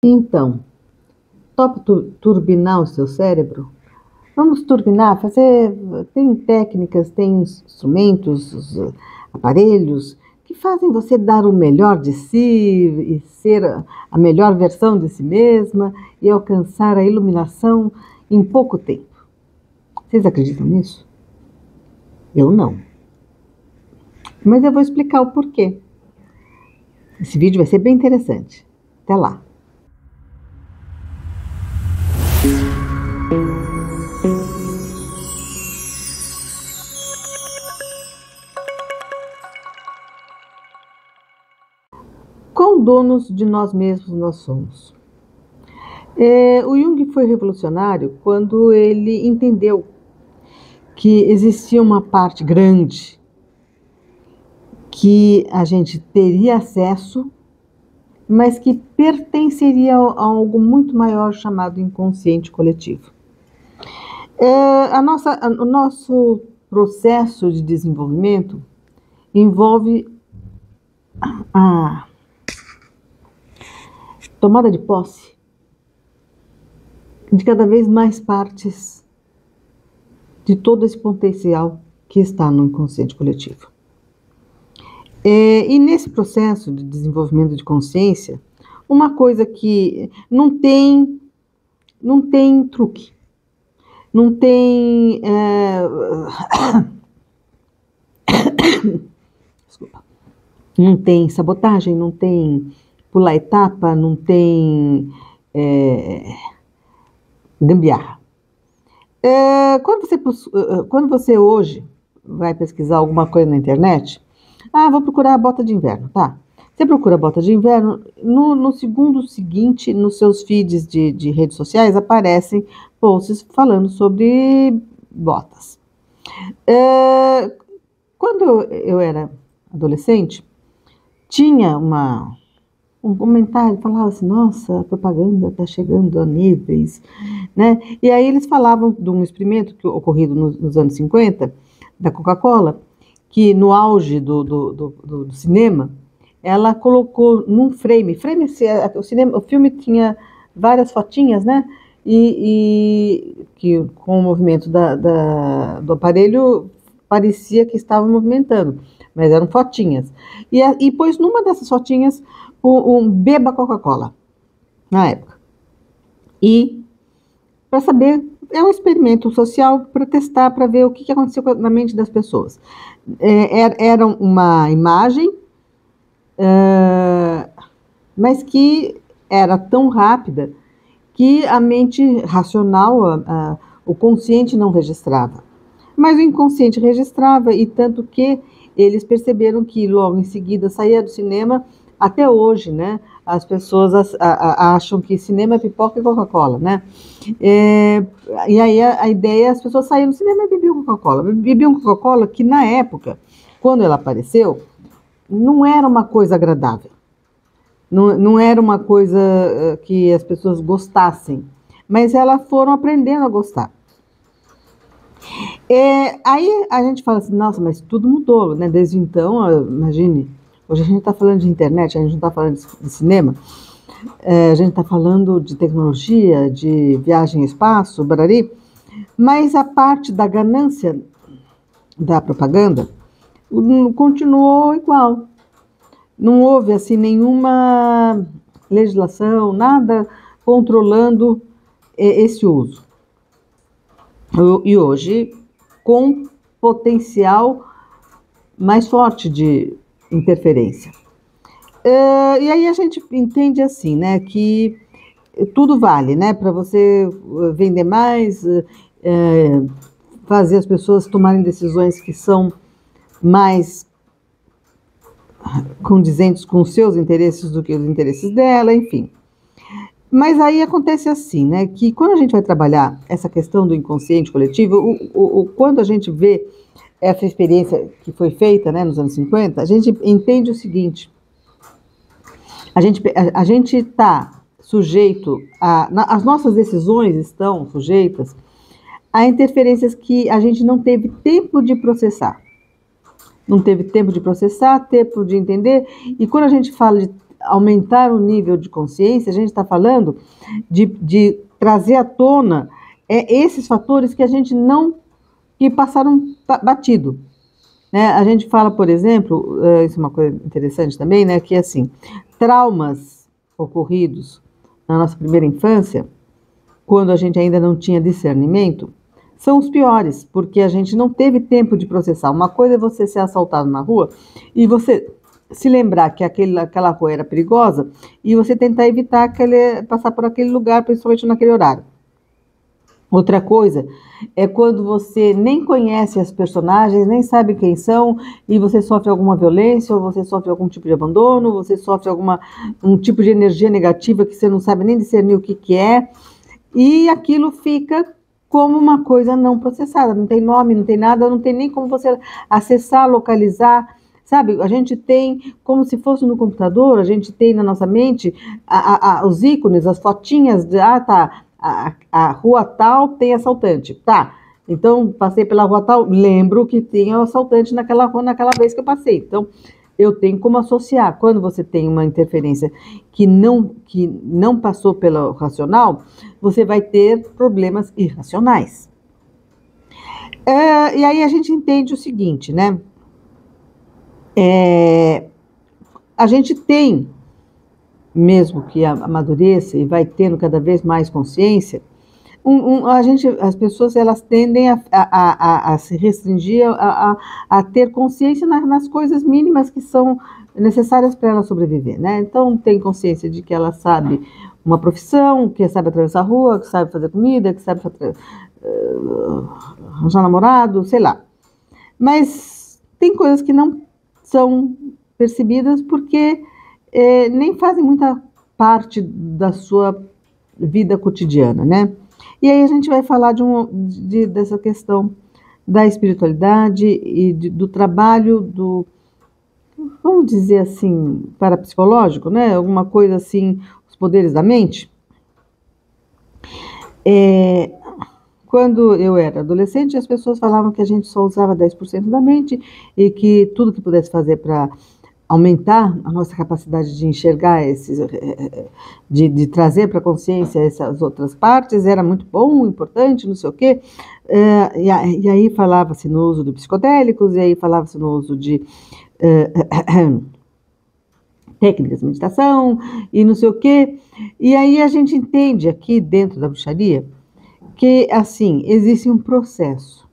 Então, topa turbinar o seu cérebro? Vamos turbinar, fazer. Tem técnicas, tem instrumentos, aparelhos que fazem você dar o melhor de si e ser a melhor versão de si mesma e alcançar a iluminação em pouco tempo. Vocês acreditam nisso? Eu não. Mas eu vou explicar o porquê. Esse vídeo vai ser bem interessante. Até lá. Quão donos de nós mesmos nós somos? O Jung foi revolucionário quando ele entendeu que existia uma parte grande que a gente teria acesso, mas que pertenceria a algo muito maior chamado inconsciente coletivo. O nosso processo de desenvolvimento envolve a tomada de posse de cada vez mais partes de todo esse potencial que está no inconsciente coletivo. E nesse processo de desenvolvimento de consciência, uma coisa que não tem truque, não tem desculpa, não tem sabotagem, não tem pular etapa, não tem gambiarra. Quando você hoje vai pesquisar alguma coisa na internet, vou procurar a bota de inverno, tá? Você procura a bota de inverno, no segundo seguinte, nos seus feeds de redes sociais, aparecem posts falando sobre botas. Quando eu era adolescente, tinha um comentário, falava assim, nossa, a propaganda está chegando a níveis, né? E aí eles falavam de um experimento ocorrido nos anos 50, da Coca-Cola, que no auge do cinema, ela colocou num frame, o filme tinha várias fotinhas, né? E que com o movimento do aparelho parecia que estava movimentando, mas eram fotinhas. E pôs numa dessas fotinhas um beba Coca-Cola, na época. E para saber, é um experimento social para testar, para ver o que aconteceu na mente das pessoas. Era uma imagem, mas que era tão rápida que a mente racional, o consciente não registrava. Mas o inconsciente registrava, e tanto que eles perceberam que logo em seguida saía do cinema, até hoje, né? As pessoas acham que cinema é pipoca e Coca-Cola, né? E aí a ideia é as pessoas saíam do cinema e bebiam Coca-Cola. Bebiam Coca-Cola que na época, quando ela apareceu, não era uma coisa agradável. Não era uma coisa que as pessoas gostassem, mas elas foram aprendendo a gostar. Aí a gente fala assim, nossa, mas tudo mudou, né? Desde então, imagine, hoje a gente está falando de internet, a gente não está falando de cinema, a gente está falando de tecnologia, de viagem ao espaço, barari, mas a parte da ganância da propaganda continuou igual. Não houve assim nenhuma legislação, nada controlando esse uso. E hoje, com potencial mais forte de interferência. E aí a gente entende assim, né, que tudo vale, né, para você vender mais, fazer as pessoas tomarem decisões que são mais condizentes com os seus interesses do que os interesses dela, enfim. Mas aí acontece assim, né, que quando a gente vai trabalhar essa questão do inconsciente coletivo, quando a gente vê essa experiência que foi feita, né, nos anos 50, a gente entende o seguinte: a gente está sujeito as nossas decisões estão sujeitas a interferências que a gente não teve tempo de processar. Não teve tempo de processar, tempo de entender, e quando a gente fala de aumentar o nível de consciência, a gente está falando de trazer à tona esses fatores que a gente não, que passaram batido. Né? A gente fala, por exemplo, isso é uma coisa interessante também, né, que assim, traumas ocorridos na nossa primeira infância, quando a gente ainda não tinha discernimento, são os piores, porque a gente não teve tempo de processar. Uma coisa é você ser assaltado na rua e você se lembrar que aquela rua era perigosa e você tentar evitar passar por aquele lugar, principalmente naquele horário. Outra coisa é quando você nem conhece as personagens, nem sabe quem são, e você sofre alguma violência, ou você sofre algum tipo de abandono, você sofre um tipo de energia negativa que você não sabe nem discernir o que é, e aquilo fica como uma coisa não processada, não tem nome, não tem nada, não tem nem como você acessar, localizar. Sabe, a gente tem, como se fosse no computador, a gente tem na nossa mente os ícones, as fotinhas de, tá, a rua tal tem assaltante, tá, então passei pela rua tal, lembro que tinha assaltante naquela rua, naquela vez que eu passei, então eu tenho como associar. Quando você tem uma interferência que não passou pelo racional, você vai ter problemas irracionais. E aí a gente entende o seguinte, né? A gente tem, mesmo que amadureça e vai tendo cada vez mais consciência, as pessoas elas tendem a se restringir, a ter consciência nas coisas mínimas que são necessárias para ela sobreviver, né? Então tem consciência de que ela sabe uma profissão, que sabe atravessar a rua, que sabe fazer comida, que sabe arranjar namorado, sei lá. Mas tem coisas que não são percebidas porque nem fazem muita parte da sua vida cotidiana, né? E aí a gente vai falar dessa questão da espiritualidade e do trabalho vamos dizer assim, parapsicológico, né? Alguma coisa assim, os poderes da mente. Quando eu era adolescente, as pessoas falavam que a gente só usava 10% da mente e que tudo que pudesse fazer para aumentar a nossa capacidade de enxergar de trazer para a consciência essas outras partes, era muito bom, importante, não sei o quê. E aí falava-se no uso de psicodélicos, e aí falava-se no uso de técnicas de meditação, e não sei o quê. E aí a gente entende aqui dentro da bruxaria que, assim, existe um processo.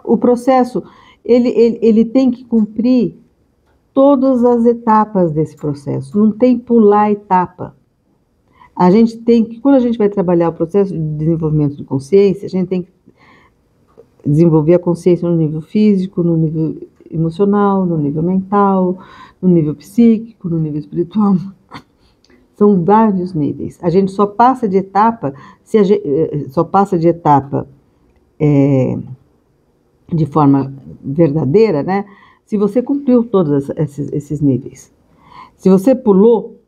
O processo, ele tem que cumprir todas as etapas desse processo, não tem pular etapa. A gente tem que, quando a gente vai trabalhar o processo de desenvolvimento de consciência, a gente tem que desenvolver a consciência no nível físico, no nível emocional, no nível mental, no nível psíquico, no nível espiritual. São vários níveis. A gente só passa de etapa, de forma verdadeira, né? Se você cumpriu todos esses níveis. Se você pulou,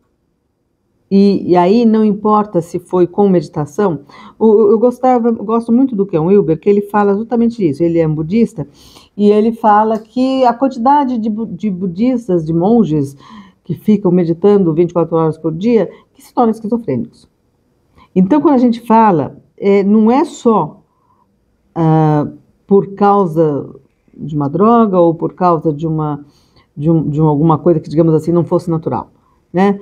e aí não importa se foi com meditação, eu gosto muito do Ken Wilber, que ele fala justamente isso. Ele é um budista, e ele fala que a quantidade de budistas, de monges, que ficam meditando 24 horas por dia, que se tornam esquizofrênicos. Então, quando a gente fala, não é só por causa de uma droga ou por causa de alguma coisa que, digamos assim, não fosse natural, né?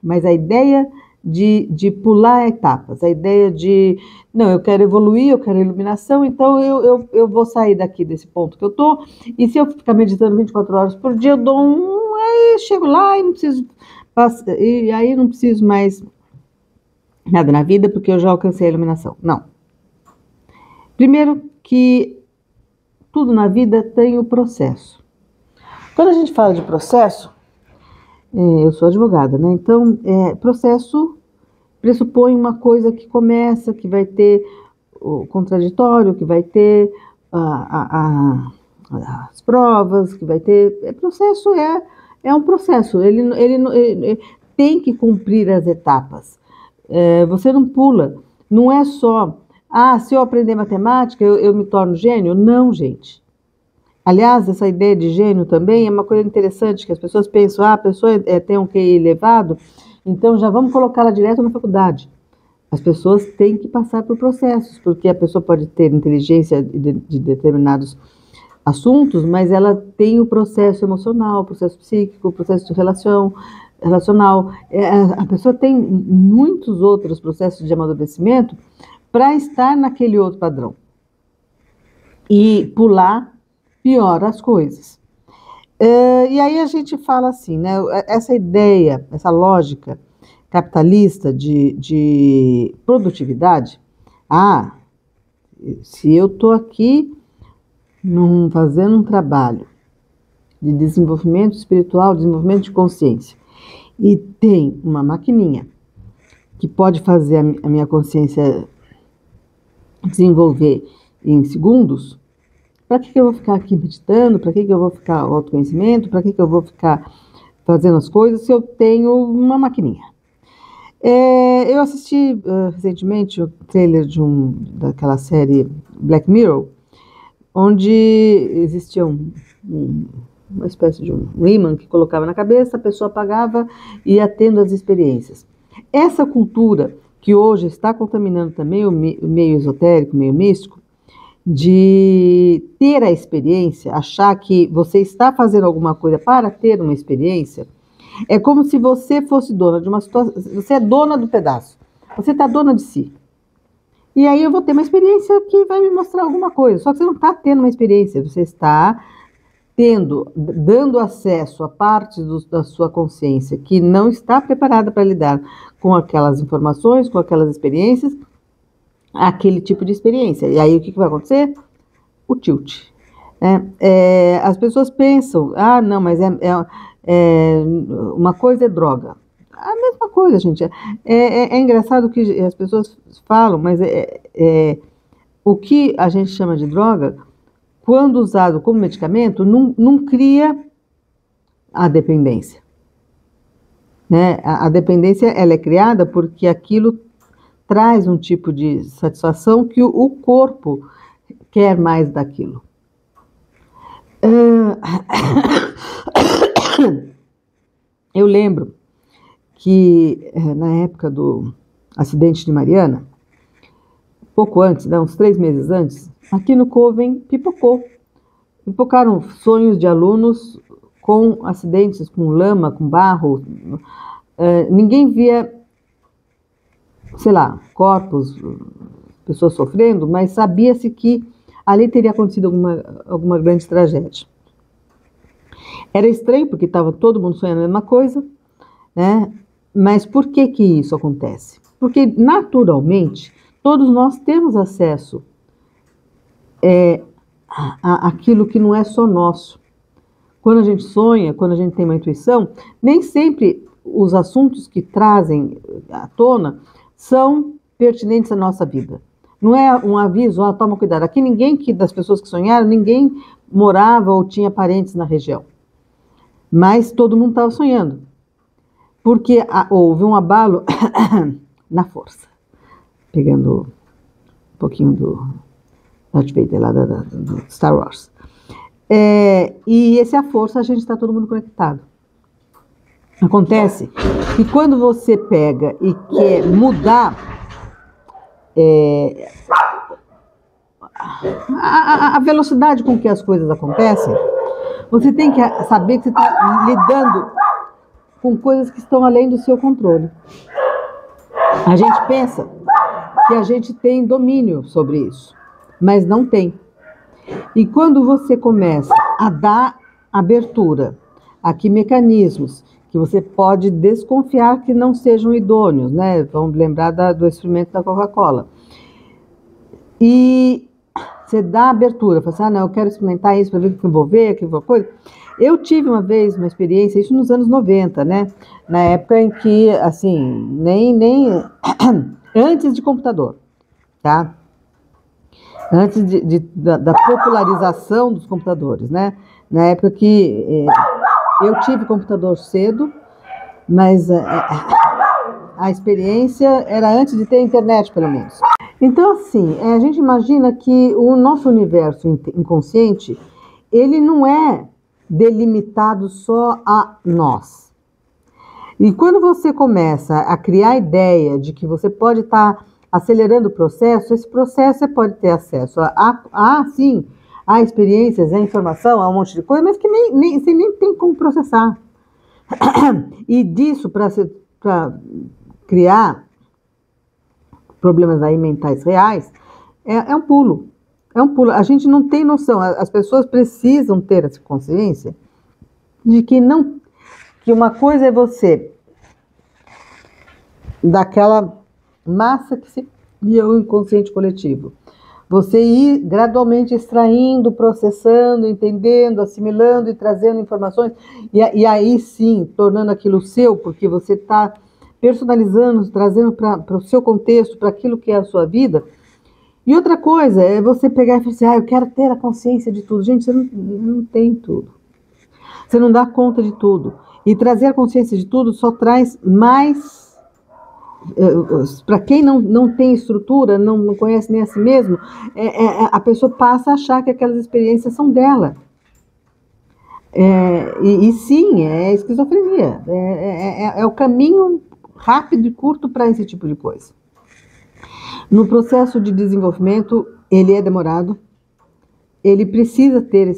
Mas a ideia de pular etapas, a ideia de, não, eu quero evoluir, eu quero iluminação, então eu vou sair daqui desse ponto que eu tô, e se eu ficar meditando 24 horas por dia, eu dou aí chego lá e não preciso e aí não preciso mais nada na vida porque eu já alcancei a iluminação. Não. Primeiro que tudo na vida tem o processo. Quando a gente fala de processo, eu sou advogada, né? Então, processo pressupõe uma coisa que começa, que vai ter o contraditório, que vai ter as provas, que vai ter... Processo é um processo, ele tem que cumprir as etapas. Você não pula, não é só... se eu aprender matemática, eu me torno gênio. Não, gente. Aliás, essa ideia de gênio também é uma coisa interessante, que as pessoas pensam, a pessoa tem um QI elevado, então já vamos colocá-la direto na faculdade. As pessoas têm que passar por processos, porque a pessoa pode ter inteligência de determinados assuntos, mas ela tem o processo emocional, o processo psíquico, o processo de relacional. A pessoa tem muitos outros processos de amadurecimento para estar naquele outro padrão. E pular piora as coisas. E aí a gente fala assim, né? Essa ideia, essa lógica capitalista de produtividade, se eu estou aqui fazendo um trabalho de desenvolvimento espiritual, desenvolvimento de consciência, e tem uma maquininha que pode fazer a minha consciência desenvolver em segundos, para que eu vou ficar aqui meditando? Para que eu vou ficar autoconhecimento? Para que eu vou ficar fazendo as coisas se eu tenho uma maquininha? Eu assisti recentemente o trailer daquela série Black Mirror, onde existia uma espécie de um imã que colocava na cabeça, a pessoa apagava e ia tendo as experiências. Essa cultura que hoje está contaminando também o meio esotérico, o meio místico, de ter a experiência, achar que você está fazendo alguma coisa para ter uma experiência, é como se você fosse dona de uma situação, você é dona do pedaço, você está dona de si. E aí eu vou ter uma experiência que vai me mostrar alguma coisa, só que você não está tendo uma experiência, você está dando acesso a parte da sua consciência que não está preparada para lidar com aquelas informações, com aquelas experiências, aquele tipo de experiência. E aí o que vai acontecer? O tilt. As pessoas pensam, não, mas uma coisa é droga. A mesma coisa, gente. É engraçado que as pessoas falam, mas o que a gente chama de droga, quando usado como medicamento, não cria a dependência. Né? A dependência ela é criada porque aquilo traz um tipo de satisfação que o corpo quer mais daquilo. Eu lembro que na época do acidente de Mariana, pouco antes, uns 3 meses antes, aqui no Coven pipocaram sonhos de alunos com acidentes, com lama, com barro. Ninguém via, sei lá, corpos, pessoas sofrendo, mas sabia-se que ali teria acontecido alguma grande tragédia. Era estranho, porque estava todo mundo sonhando a mesma coisa, né? Mas por que isso acontece? Porque, naturalmente, todos nós temos acesso àquilo que não é só nosso. Quando a gente sonha, quando a gente tem uma intuição, nem sempre os assuntos que trazem à tona são pertinentes à nossa vida. Não é um aviso, toma cuidado. Aqui das pessoas que sonharam, ninguém morava ou tinha parentes na região. Mas todo mundo estava sonhando. Porque houve um abalo na força. Pegando um pouquinho do Darth Vader lá do Star Wars. E essa é a força, a gente está todo mundo conectado. Acontece que quando você pega e quer mudar a velocidade com que as coisas acontecem, você tem que saber que você está lidando com coisas que estão além do seu controle. A gente pensa que a gente tem domínio sobre isso, mas não tem. E quando você começa a dar abertura a que mecanismos que você pode desconfiar que não sejam idôneos, né? Vamos lembrar do experimento da Coca-Cola. E você dá abertura, fala assim, não, eu quero experimentar isso para ver o que eu vou ver, que coisa. Eu tive uma vez uma experiência, isso nos anos 90, né? Na época em que, assim, nem antes de computador, tá? Antes da popularização dos computadores, né? Na época que eu tive computador cedo, mas a experiência era antes de ter internet, pelo menos. Então, assim, a gente imagina que o nosso universo inconsciente, ele não é delimitado só a nós. E quando você começa a criar a ideia de que você pode estar acelerando o processo, esse processo você pode ter acesso sim, a experiências, a informação, a um monte de coisa, mas que você nem tem como processar. E disso, para criar problemas aí mentais reais, é um pulo. É um pulo. A gente não tem noção. As pessoas precisam ter essa consciência de que uma coisa é você, daquela massa que seria o inconsciente coletivo, você ir gradualmente extraindo, processando, entendendo, assimilando e trazendo informações, e aí sim, tornando aquilo seu, porque você está personalizando, trazendo para o seu contexto, para aquilo que é a sua vida. E outra coisa é você pegar e falar assim, eu quero ter a consciência de tudo. Gente, você não tem tudo. Você não dá conta de tudo. E trazer a consciência de tudo só traz mais... Para quem não tem estrutura, não conhece nem a si mesmo, a pessoa passa a achar que aquelas experiências são dela. E sim, é esquizofrenia. É o caminho rápido e curto para esse tipo de coisa. No processo de desenvolvimento, ele é demorado, ele precisa ter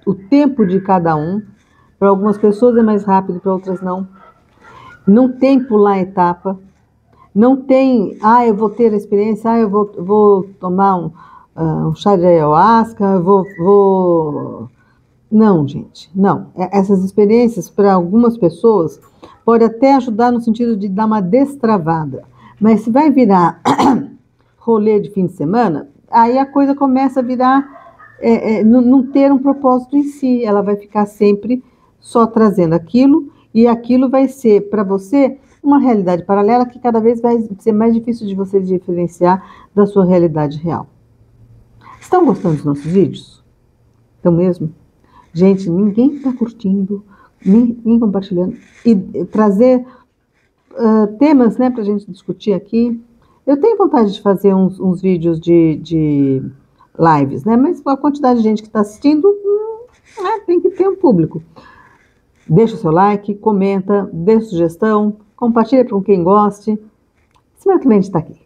o tempo de cada um. Para algumas pessoas é mais rápido, para outras não. Não tem pular etapa. Não tem, eu vou ter a experiência, eu vou tomar um chá de ayahuasca, Não, gente, não. Essas experiências, para algumas pessoas, pode até ajudar no sentido de dar uma destravada. Mas se vai virar rolê de fim de semana, aí a coisa começa a virar, não ter um propósito em si. Ela vai ficar sempre só trazendo aquilo, e aquilo vai ser, para você, uma realidade paralela que cada vez vai ser mais difícil de você diferenciar da sua realidade real. Estão gostando dos nossos vídeos? Estão mesmo? Gente, ninguém está curtindo, ninguém compartilhando. E trazer temas, né, para a gente discutir aqui. Eu tenho vontade de fazer uns vídeos de lives, né, mas a quantidade de gente que está assistindo, tem que ter um público. Deixa o seu like, comenta, dê sugestão, compartilha com quem goste. Semana que vem a gente está aqui.